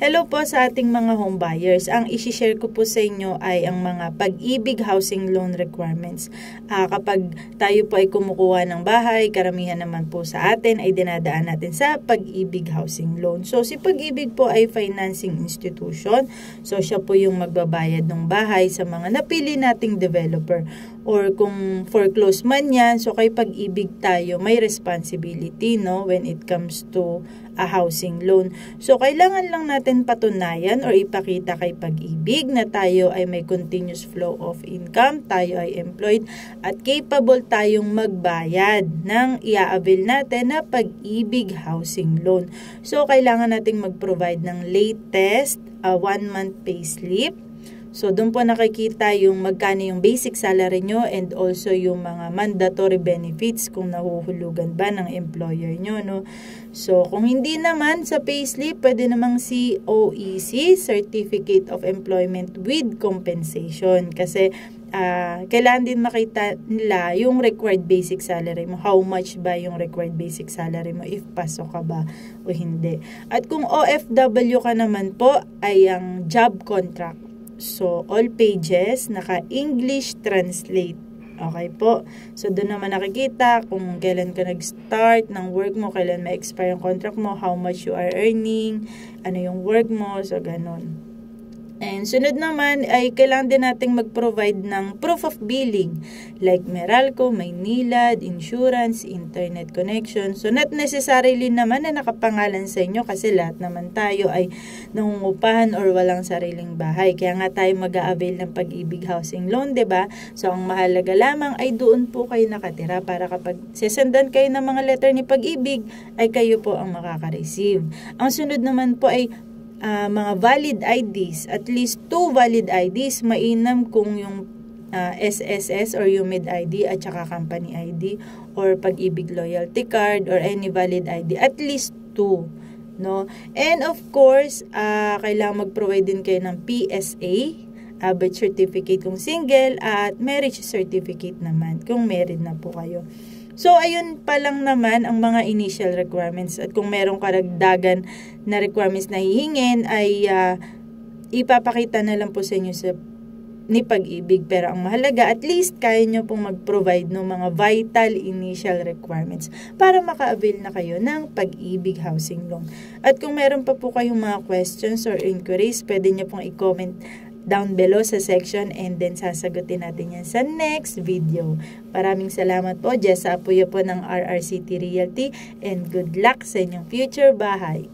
Hello po sa ating mga home buyers. Ang isi-share ko po sa inyo ay ang mga Pag-ibig housing loan requirements. Kapag tayo po ay kumukuha ng bahay, karamihan naman po sa atin ay dinadaan natin sa Pag-ibig housing loan. So si Pag-ibig po ay financing institution. So siya po yung magbabayad ng bahay sa mga napili nating developer. Or kung foreclose man yan, so kay Pag-ibig tayo may responsibility, no, when it comes to a housing loan. So kailangan lang natin patunayan or ipakita kay Pag-ibig na tayo ay may continuous flow of income, tayo ay employed at capable tayong magbayad ng i-avail natin na Pag-ibig housing loan. So kailangan nating mag-provide ng latest 1-month payslip. So, doon po nakikita yung magkano yung basic salary nyo and also yung mga mandatory benefits kung nahuhulugan ba ng employer nyo, no? So, kung hindi naman sa payslip, pwede namang COEC, Certificate of Employment with Compensation. Kasi, kailangan din makita nila yung required basic salary mo. How much ba yung required basic salary mo if pasok ka ba o hindi. At kung OFW ka naman po, ay ang job contract. So, all pages, naka-English translate. Okay po. So, doon naman nakikita kung kailan ka nag-start ng work mo, kailan ma-expire yung contract mo, how much you are earning, ano yung work mo, so ganun. And sunod naman ay kailangan din nating mag-provide ng proof of billing like Meralco, Maynilad, insurance, internet connection. So not necessarily naman na nakapangalan sa inyo kasi lahat naman tayo ay nangungupahan or walang sariling bahay. Kaya nga tayo mag-a-avail ng Pag-ibig housing loan, 'di ba? So ang mahalaga lamang ay doon po kayo nakatira para kapag sesendan kayo ng mga letter ni Pag-ibig ay kayo po ang makaka-receive. Ang sunod naman po ay mga valid IDs, at least 2 valid IDs, mainam kung yung SSS or UMID ID at saka company ID or Pag-ibig loyalty card or any valid ID, at least 2, no? And of course, kailangan mag-provide din kayo ng PSA, birth certificate kung single, at marriage certificate naman kung married na po kayo. So, ayun pa lang naman ang mga initial requirements. At kung merong karagdagan na requirements na hihingin, ay ipapakita na lang po sa inyo ni Pag-ibig. Pero ang mahalaga, at least kaya nyo pong mag-provide ng mga vital initial requirements para maka-avail na kayo ng Pag-ibig housing loan. At kung meron pa po kayong mga questions or inquiries, pwede nyo pong i-comment down below sa section and then sasagutin natin yan sa next video. Maraming salamat po. Jessa Apuyo po ng RRCT Realty and good luck sa inyong future bahay.